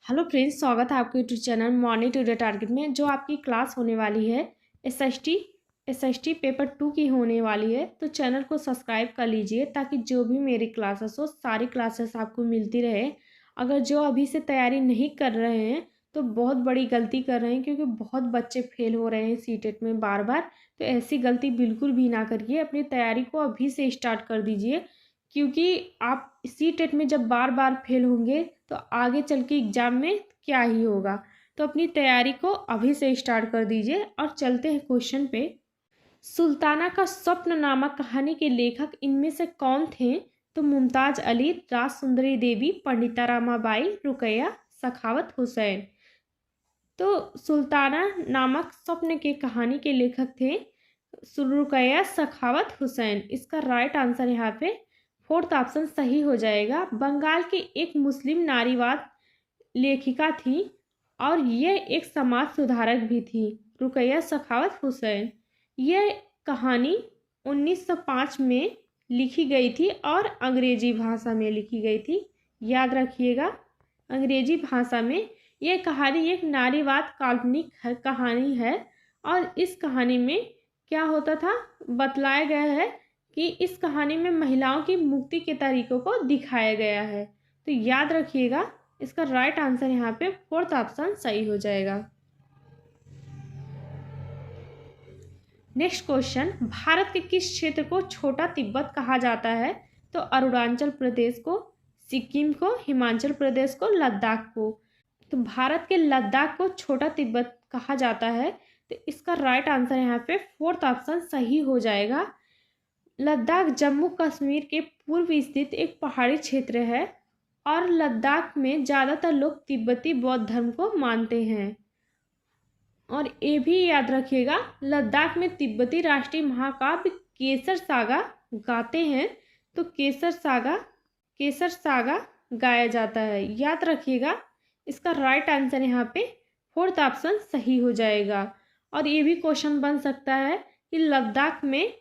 Hello friends, स्वागत है आपके YouTube channel morning today target में। जो आपकी क्लास होने वाली है एसएसटी पेपर 2 की होने वाली है, तो चैनल को सब्सक्राइब कर लीजिए ताकि जो भी मेरी क्लासेस हो सारी क्लासेस आपको मिलती रहे। अगर जो अभी से तैयारी नहीं कर रहे हैं तो बहुत बड़ी गलती कर रहे हैं, क्योंकि बहुत बच्चे फेल हो रहे हैं सीटेट में बार बार। तो ऐसी गलती बिल्कुल भी ना करिए, अपनी तैयारी को अभी से स्टार्ट कर दीजिए, क्योंकि आप सीटेट में जब बार बार फेल होंगे तो आगे चल के एग्ज़ाम में क्या ही होगा। तो अपनी तैयारी को अभी से स्टार्ट कर दीजिए और चलते हैं क्वेश्चन पे। सुल्ताना का स्वप्न नामक कहानी के लेखक इनमें से कौन थे? तो मुमताज़ अली, राज सुंदरी देवी, पंडिता रामाबाई, रुकैया सखावत हुसैन। तो सुल्ताना नामक स्वप्न के कहानी के लेखक थे रुकैया सखावत हुसैन। इसका राइट आंसर यहाँ पे फोर्थ ऑप्शन सही हो जाएगा। बंगाल की एक मुस्लिम नारीवाद लेखिका थी और यह एक समाज सुधारक भी थी, रुकैया सखावत हुसैन। यह कहानी 1905 में लिखी गई थी और अंग्रेजी भाषा में लिखी गई थी, याद रखिएगा, अंग्रेजी भाषा में। यह कहानी एक नारीवाद काल्पनिक कहानी है और इस कहानी में क्या होता था बतलाया गया है कि इस कहानी में महिलाओं की मुक्ति के तरीकों को दिखाया गया है। तो याद रखिएगा, इसका राइट आंसर यहाँ पे फोर्थ ऑप्शन सही हो जाएगा। नेक्स्ट क्वेश्चन, भारत के किस क्षेत्र को छोटा तिब्बत कहा जाता है? तो अरुणाचल प्रदेश को, सिक्किम को, हिमाचल प्रदेश को, लद्दाख को। तो भारत के लद्दाख को छोटा तिब्बत कहा जाता है, तो इसका राइट आंसर यहाँ पे फोर्थ ऑप्शन सही हो जाएगा। लद्दाख जम्मू कश्मीर के पूर्व स्थित एक पहाड़ी क्षेत्र है और लद्दाख में ज़्यादातर लोग तिब्बती बौद्ध धर्म को मानते हैं। और ये भी याद रखिएगा, लद्दाख में तिब्बती राष्ट्रीय महाकाव्य केसर सागा गाते हैं, तो केसर सागा गाया जाता है, याद रखिएगा। इसका राइट आंसर यहाँ पे फोर्थ ऑप्शन सही हो जाएगा। और ये भी क्वेश्चन बन सकता है कि लद्दाख में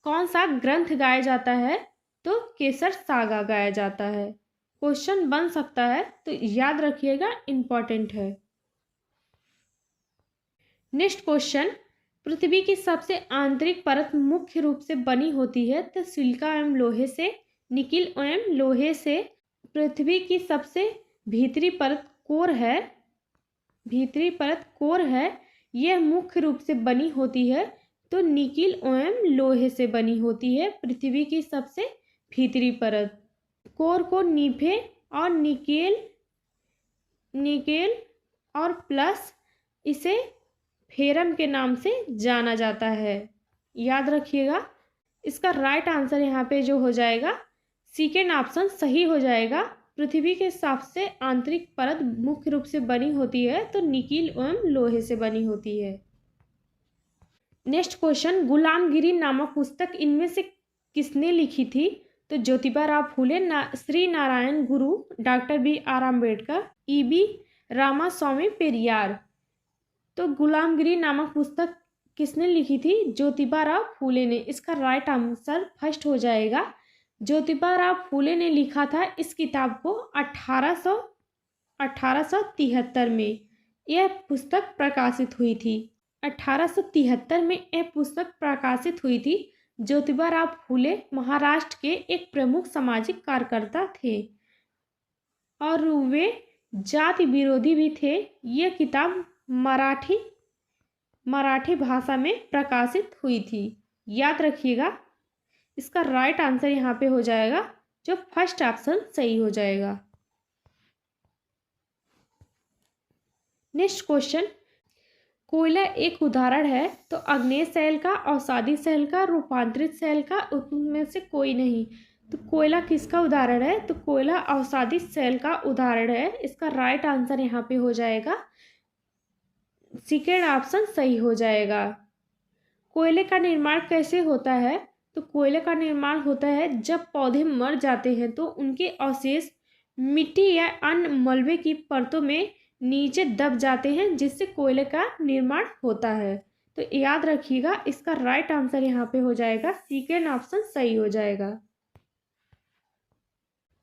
कौन सा ग्रंथ गाया जाता है? तो केसर सागा गाया जाता है, क्वेश्चन बन सकता है, तो याद रखिएगा, इम्पॉर्टेंट है। नेक्स्ट क्वेश्चन, पृथ्वी की सबसे आंतरिक परत मुख्य रूप से बनी होती है? तो सिलिका एवं लोहे से, निकिल एवं लोहे से। पृथ्वी की सबसे भीतरी परत कोर है, यह मुख्य रूप से बनी होती है, तो निकिल एवं लोहे से बनी होती है पृथ्वी की सबसे भीतरी परत। कोर को नीफे और निकेल और प्लस इसे फेरम के नाम से जाना जाता है, याद रखिएगा। इसका राइट आंसर यहाँ पे जो हो जाएगा सेकेंड ऑप्शन सही हो जाएगा। पृथ्वी के सबसे आंतरिक परत मुख्य रूप से बनी होती है, तो निकिल एवं लोहे से बनी होती है। नेक्स्ट क्वेश्चन, गुलामगिरी नामक पुस्तक इनमें से किसने लिखी थी? तो ज्योतिबा राव फूले, Shri Narayana Guru, doctor B R. Ambedkar, E V. Ramaswamy Periyar. तो गुलामगिरी नामक पुस्तक किसने लिखी थी? ज्योतिबा राव फूले ने। इसका राइट आंसर फर्स्ट हो जाएगा। ज्योतिबा राव फूले ने लिखा था इस किताब को 1873 में यह पुस्तक प्रकाशित हुई थी। 1873 में यह पुस्तक प्रकाशित हुई थी। ज्योतिबा राव फूले महाराष्ट्र के एक प्रमुख सामाजिक कार्यकर्ता थे और वे जाति विरोधी भी थे। यह किताब मराठी भाषा में प्रकाशित हुई थी, याद रखिएगा। इसका राइट आंसर यहाँ पे हो जाएगा जो फर्स्ट ऑप्शन सही हो जाएगा। नेक्स्ट क्वेश्चन, कोयला एक उदाहरण है, तो अग्नेय शैल का, अवसादी शैल का, रूपांतरित शैल का, उनमें से कोई नहीं। तो कोयला किसका उदाहरण है? तो कोयला अवसादी शैल का उदाहरण है। इसका राइट आंसर यहाँ पे हो जाएगा सेकेंड ऑप्शन सही हो जाएगा। कोयले का निर्माण कैसे होता है? तो कोयले का निर्माण होता है जब पौधे मर जाते हैं तो उनके अवशेष मिट्टी या अन्य मलबे की परतों में नीचे दब जाते हैं, जिससे कोयले का निर्माण होता है। तो याद रखिएगा, इसका राइट आंसर यहाँ पे हो जाएगा सेकेंड ऑप्शन सही हो जाएगा।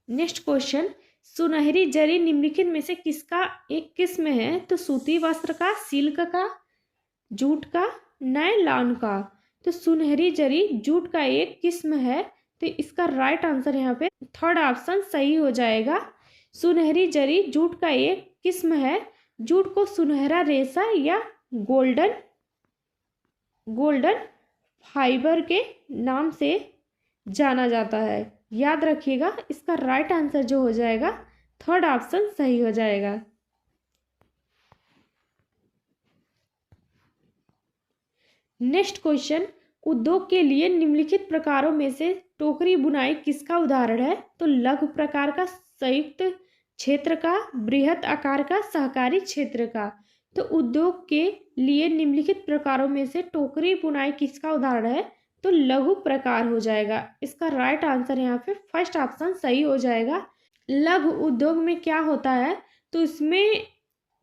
नेक्स्ट क्वेश्चन, सुनहरी जरी निम्नलिखित में से किसका एक किस्म है? तो सूती वस्त्र का, सिल्क का, जूट का, नायलॉन का। तो सुनहरी जरी जूट का एक किस्म है, तो इसका राइट आंसर यहाँ पे थर्ड ऑप्शन सही हो जाएगा। सुनहरी जरी जूट का एक किस्म है। जूट को सुनहरा रेशा या गोल्डन फाइबर के नाम से जाना जाता है। याद रखिएगा, इसका राइट आंसर जो हो जाएगा थर्ड ऑप्शन सही हो जाएगा। नेक्स्ट क्वेश्चन, उद्योग के लिए निम्नलिखित प्रकारों में से टोकरी बुनाई किसका उदाहरण है? तो लघु प्रकार का, संयुक्त क्षेत्र का, बृहत आकार का, सहकारी क्षेत्र का। तो उद्योग के लिए निम्नलिखित प्रकारों में से टोकरी बुनाई किसका उदाहरण है? तो लघु प्रकार हो जाएगा। इसका राइट आंसर यहाँ पे फर्स्ट ऑप्शन सही हो जाएगा। लघु उद्योग में क्या होता है? तो इसमें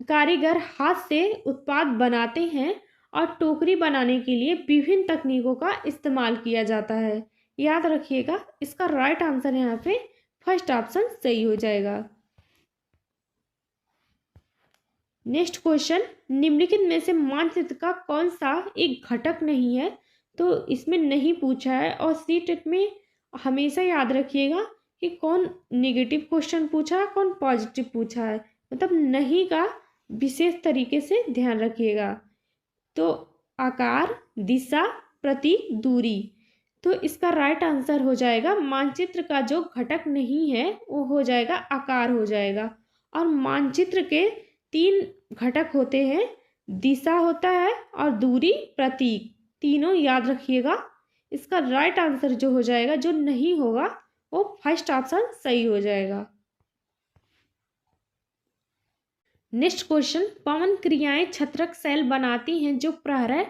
कारीगर हाथ से उत्पाद बनाते हैं और टोकरी बनाने के लिए विभिन्न तकनीकों का इस्तेमाल किया जाता है। याद रखिएगा, इसका राइट आंसर यहाँ पे फर्स्ट ऑप्शन सही हो जाएगा। नेक्स्ट क्वेश्चन, निम्नलिखित में से मानचित्र का कौन सा एक घटक नहीं है? तो इसमें नहीं पूछा है, और सीटेट में हमेशा याद रखिएगा कि कौन नेगेटिव क्वेश्चन पूछा है, कौन पॉजिटिव पूछा है, मतलब नहीं का विशेष तरीके से ध्यान रखिएगा। तो आकार, दिशा, प्रतीक, दूरी। तो इसका राइट आंसर हो जाएगा मानचित्र का जो घटक नहीं है वो हो जाएगा आकार हो जाएगा। और मानचित्र के 3 घटक होते हैं, दिशा होता है और दूरी, प्रतीक, तीनों याद रखिएगा। इसका राइट आंसर जो हो जाएगा, जो नहीं होगा, वो फर्स्ट ऑप्शन सही हो जाएगा। नेक्स्ट क्वेश्चन, पवन क्रियाएं छत्रक सेल बनाती हैं जो प्रहर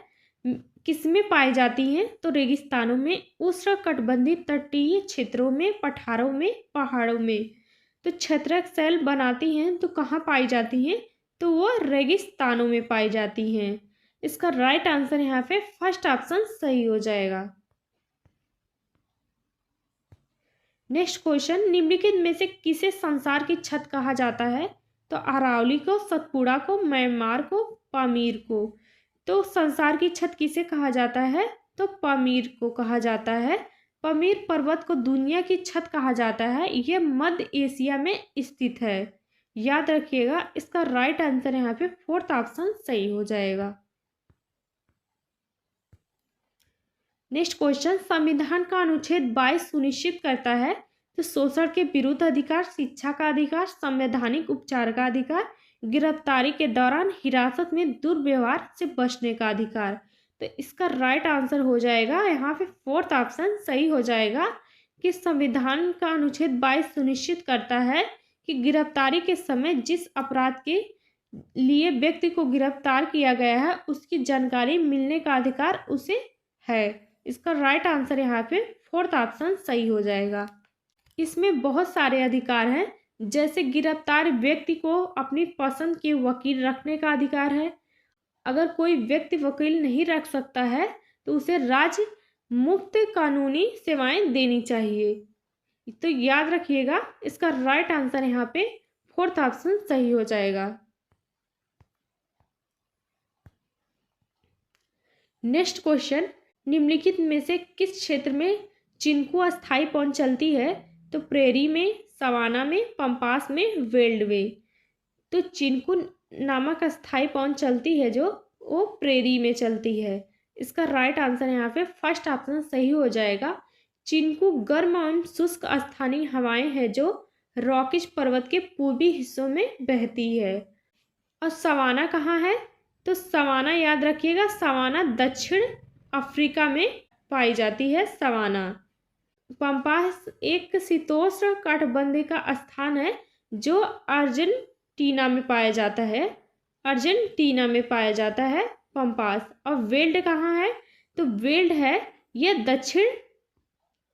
किसमें पाई जाती हैं? तो रेगिस्तानों में, उष्णकटिबंधीय तटीय क्षेत्रों में, पठारों में, पहाड़ों में। तो छत्रक सेल बनाती हैं तो कहाँ पाई जाती हैं? तो वो रेगिस्तानों में पाई जाती हैं। इसका राइट आंसर यहाँ पे फर्स्ट ऑप्शन सही हो जाएगा। नेक्स्ट क्वेश्चन, निम्नलिखित में से किसे संसार की छत कहा जाता है? तो अरावली को, सतपुड़ा को, म्यांमार को, पामीर को। तो संसार की छत किसे कहा जाता है? तो पामीर को कहा जाता है। पामीर पर्वत को दुनिया की छत कहा जाता है। यह मध्य एशिया में स्थित है। याद रखिएगा, इसका राइट आंसर यहाँ पे फोर्थ ऑप्शन सही हो जाएगा। नेक्स्ट क्वेश्चन, संविधान का अनुच्छेद 22 सुनिश्चित करता है तो शोषण के विरुद्ध अधिकार, शिक्षा का अधिकार, संवैधानिक उपचार का अधिकार, गिरफ्तारी के दौरान हिरासत में दुर्व्यवहार से बचने का अधिकार। तो इसका राइट आंसर हो जाएगा यहाँ पे फोर्थ ऑप्शन सही हो जाएगा कि संविधान का अनुच्छेद 22 सुनिश्चित करता है कि गिरफ्तारी के समय जिस अपराध के लिए व्यक्ति को गिरफ्तार किया गया है उसकी जानकारी मिलने का अधिकार उसे है। इसका राइट आंसर यहाँ पे फोर्थ ऑप्शन सही हो जाएगा। इसमें बहुत सारे अधिकार हैं, जैसे गिरफ्तार व्यक्ति को अपनी पसंद के वकील रखने का अधिकार है। अगर कोई व्यक्ति वकील नहीं रख सकता है तो उसे राज्य मुफ्त कानूनी सेवाएं देनी चाहिए। तो याद रखिएगा, इसका राइट आंसर यहाँ पे फोर्थ ऑप्शन सही हो जाएगा। नेक्स्ट क्वेश्चन, निम्नलिखित में से किस क्षेत्र में चिंकू अस्थायी पौध चलती है? तो प्रेरी में, सवाना में, पंपास में, वेल्ड में। तो चिंकू नामक अस्थायी पौध चलती है जो वो प्रेरी में चलती है। इसका राइट आंसर यहाँ पे फर्स्ट ऑप्शन सही हो जाएगा। चिंकू गर्म एवं शुष्क स्थानीय हवाएं हैं जो रॉकिश पर्वत के पूर्वी हिस्सों में बहती है। और सवाना कहाँ है? तो सवाना याद रखिएगा, सवाना दक्षिण अफ्रीका में पाई जाती है। सवाना। पंपास एक शीतोष्ण कटिबंधीय का स्थान है जो अर्जेंटीना में पाया जाता है। अर्जेंटीना में पाया जाता है पंपास। और वेल्ड कहाँ है? तो वेल्ड है यह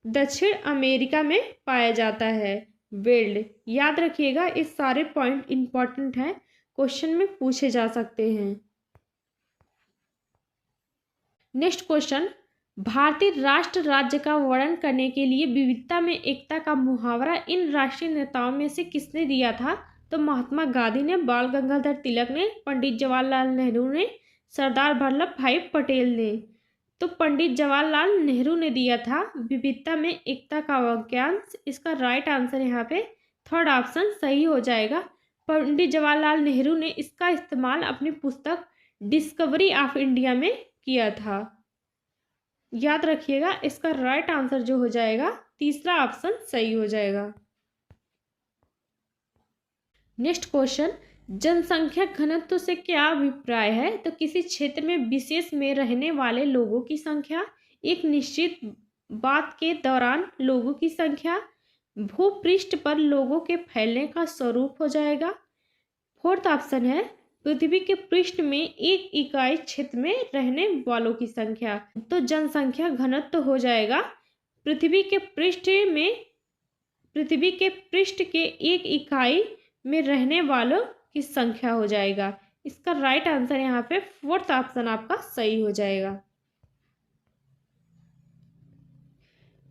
दक्षिण अमेरिका में पाया जाता है। वेल्ड याद रखिएगा, इस सारे पॉइंट इंपॉर्टेंट हैं, क्वेश्चन में पूछे जा सकते हैं। नेक्स्ट क्वेश्चन, भारतीय राष्ट्र राज्य का वर्णन करने के लिए विविधता में एकता का मुहावरा इन राष्ट्रीय नेताओं में से किसने दिया था? तो महात्मा गांधी ने, बाल गंगाधर तिलक ने, पंडित जवाहरलाल नेहरू ने, सरदार वल्लभ भाई पटेल ने। तो पंडित जवाहरलाल नेहरू ने दिया था विविधता में एकता का वाक्यांश। इसका राइट आंसर यहाँ पे थर्ड ऑप्शन सही हो जाएगा। पंडित जवाहरलाल नेहरू ने इसका इस्तेमाल अपनी पुस्तक डिस्कवरी ऑफ इंडिया में किया था। याद रखिएगा, इसका राइट आंसर जो हो जाएगा तीसरा ऑप्शन सही हो जाएगा। नेक्स्ट क्वेश्चन, जनसंख्या घनत्व से क्या अभिप्राय है? तो किसी क्षेत्र में विशेष में रहने वाले लोगों की संख्या, एक निश्चित बात के दौरान लोगों की संख्या, भूपृष्ठ पर लोगों के फैलने का स्वरूप हो जाएगा। फोर्थ ऑप्शन है पृथ्वी के पृष्ठ में एक इकाई क्षेत्र में रहने वालों की संख्या। तो जनसंख्या घनत्व हो जाएगा पृथ्वी के पृष्ठ के एक इकाई में रहने वालों की संख्या हो जाएगा। इसका राइट आंसर यहाँ पे फोर्थ ऑप्शन आपका सही हो जाएगा।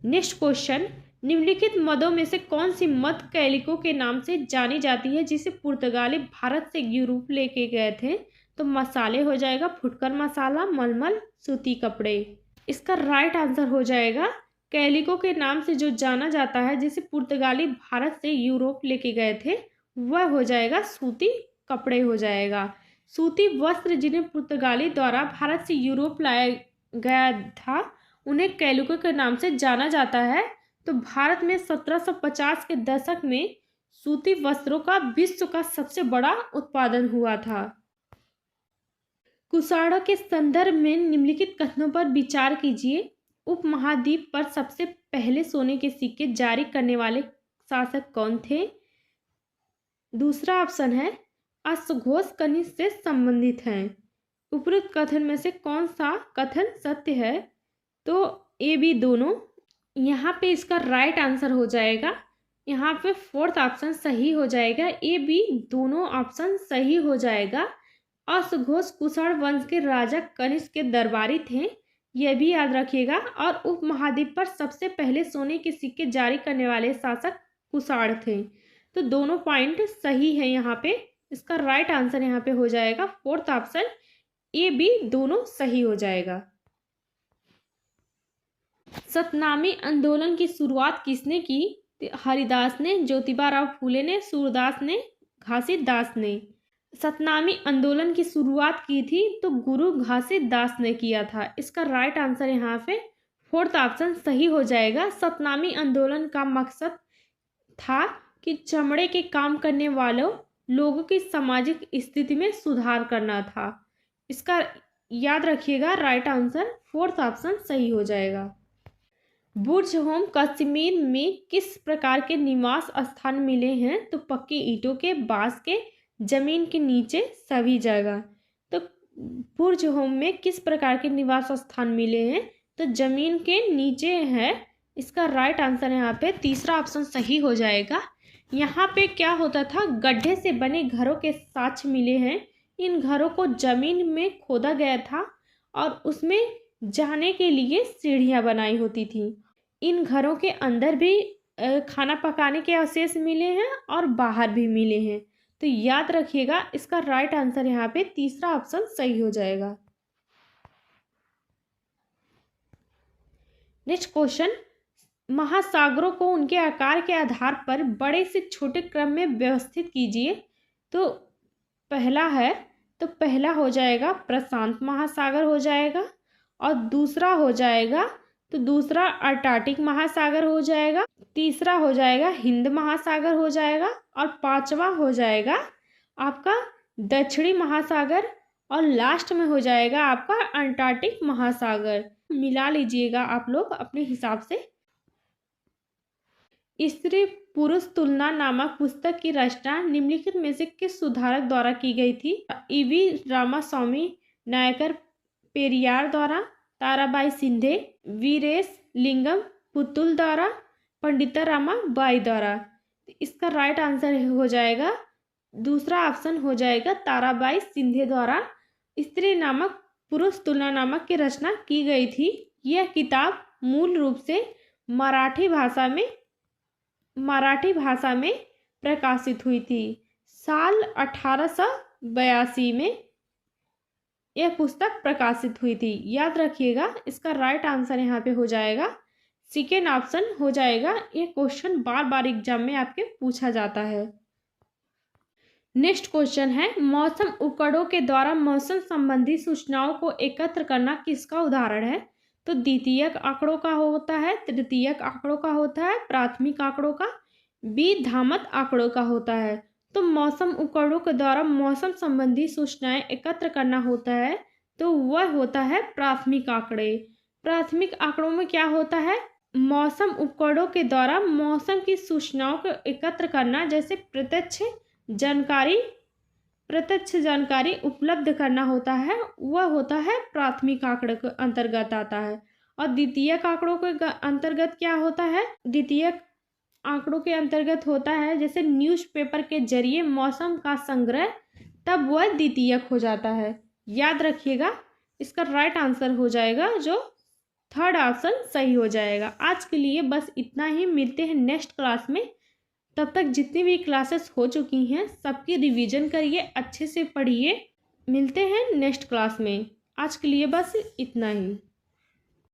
नेक्स्ट क्वेश्चन, निम्नलिखित मदों में से कौन सी मद कैलिको के नाम से जानी जाती है जिसे पुर्तगाली भारत से यूरोप लेके गए थे? तो मसाले हो जाएगा फुटकर मसाला, मलमल, सूती कपड़े। इसका राइट आंसर हो जाएगा कैलिको के नाम से जो जाना जाता है जिसे पुर्तगाली भारत से यूरोप लेके गए थे वह हो जाएगा सूती कपड़े हो जाएगा। सूती वस्त्र जिन्हें पुर्तगाली द्वारा भारत से यूरोप लाया गया था उन्हें कैलिको के नाम से जाना जाता है। तो भारत में 1750 के दशक में सूती वस्त्रों का विश्व का सबसे बड़ा उत्पादन हुआ था। कुषाणों के संदर्भ में निम्नलिखित कथनों पर विचार कीजिए। उपमहाद्वीप पर सबसे पहले सोने के सिक्के जारी करने वाले शासक कौन थे? दूसरा ऑप्शन है अश्वघोष कनिष्क से संबंधित हैं। उपरोक्त कथन में से कौन सा कथन सत्य है? तो ए बी दोनों। यहाँ पे इसका राइट आंसर हो जाएगा, यहाँ पे फोर्थ ऑप्शन सही हो जाएगा, ए बी दोनों ऑप्शन सही हो जाएगा। अश्वघोष कुषाण वंश के राजा कनिष्क के दरबारी थे, यह भी याद रखिएगा। और उपमहाद्वीप पर सबसे पहले सोने के सिक्के जारी करने वाले शासक कुषाण थे। तो दोनों पॉइंट सही है यहाँ पे। इसका राइट आंसर यहाँ पे हो जाएगा फोर्थ ऑप्शन, ए बी दोनों सही हो जाएगा। सतनामी आंदोलन की शुरुआत किसने की? हरिदास ने, ज्योतिबा राव फूले ने, सूरदास ने, घासीदास ने। सतनामी आंदोलन की शुरुआत की थी तो गुरु घासीदास ने किया था। इसका राइट आंसर यहाँ पे फोर्थ ऑप्शन सही हो जाएगा। सतनामी आंदोलन का मकसद था कि चमड़े के काम करने वालों लोगों की सामाजिक स्थिति में सुधार करना था। इसका याद रखिएगा, राइट आंसर फोर्थ ऑप्शन सही हो जाएगा। बुर्ज होम कश्मीर में किस प्रकार के निवास स्थान मिले हैं? तो पक्की ईंटों के, बांस के, जमीन के नीचे, सभी जगह। तो बुर्ज होम में किस प्रकार के निवास स्थान मिले हैं? तो जमीन के नीचे है। इसका राइट आंसर यहाँ पे तीसरा ऑप्शन सही हो जाएगा। यहाँ पे क्या होता था, गड्ढे से बने घरों के साक्ष्य मिले हैं। इन घरों को जमीन में खोदा गया था और उसमें जाने के लिए सीढ़ियाँ बनाई होती थी। इन घरों के अंदर भी खाना पकाने के अवशेष मिले हैं और बाहर भी मिले हैं। तो याद रखिएगा, इसका राइट आंसर यहाँ पे तीसरा ऑप्शन सही हो जाएगा। नेक्स्ट क्वेश्चन, महासागरों को उनके आकार के आधार पर बड़े से छोटे क्रम में व्यवस्थित कीजिए। तो पहला हो जाएगा प्रशांत महासागर हो जाएगा, और दूसरा हो जाएगा दूसरा अंटार्कटिक महासागर हो जाएगा, तीसरा हो जाएगा हिंद महासागर हो जाएगा, और पांचवा हो जाएगा आपका दक्षिणी महासागर, और लास्ट में हो जाएगा आपका अंटार्कटिक महासागर। मिला लीजिएगा आप लोग अपने हिसाब से। स्त्री पुरुष तुलना नामक पुस्तक की रचना निम्नलिखित में से किस सुधारक द्वारा की गई थी? ईवी रामास्वामी नायकर पेरियार द्वारा, ताराबाई सिंधे, वीरेश लिंगम पुतुल द्वारा, पंडिता रामा बाई द्वारा। इसका राइट आंसर हो जाएगा दूसरा ऑप्शन हो जाएगा ताराबाई सिंधे द्वारा स्त्री नामक पुरुष तुलना नामक की रचना की गई थी। यह किताब मूल रूप से मराठी भाषा में प्रकाशित हुई थी। साल 1882 में यह पुस्तक प्रकाशित हुई थी। याद रखिएगा, इसका राइट आंसर यहाँ पे हो जाएगा सेकेंड ऑप्शन हो जाएगा। ये क्वेश्चन बार बार एग्जाम में आपके पूछा जाता है। नेक्स्ट क्वेश्चन है, मौसम उपकरणों के द्वारा मौसम संबंधी सूचनाओं को एकत्र करना किसका उदाहरण है? तो द्वितीयक आंकड़ों का होता है, तृतीयक आंकड़ों का होता है, प्राथमिक आंकड़ों का, बी धामत आंकड़ों का होता है। तो मौसम उपकरणों के द्वारा मौसम संबंधी सूचनाएं एकत्र करना होता है तो वह होता है प्राथमिक आंकड़े। प्राथमिक आंकड़ों में क्या होता है? मौसम उपकरणों के द्वारा मौसम की सूचनाओं को एकत्र करना, जैसे प्रत्यक्ष जानकारी उपलब्ध करना होता है, वह होता है प्राथमिक आंकड़े के अंतर्गत आता है। और द्वितीयक आंकड़ों के अंतर्गत क्या होता है? द्वितीयक आंकड़ों के अंतर्गत होता है जैसे न्यूज़पेपर के जरिए मौसम का संग्रह, तब वह द्वितीयक हो जाता है। याद रखिएगा, इसका राइट आंसर हो जाएगा जो थर्ड ऑप्शन सही हो जाएगा। आज के लिए बस इतना ही, मिलते हैं नेक्स्ट क्लास में। तब तक जितनी भी क्लासेस हो चुकी हैं सबकी रिवीजन करिए, अच्छे से पढ़िए। मिलते हैं नेक्स्ट क्लास में। आज के लिए बस इतना ही।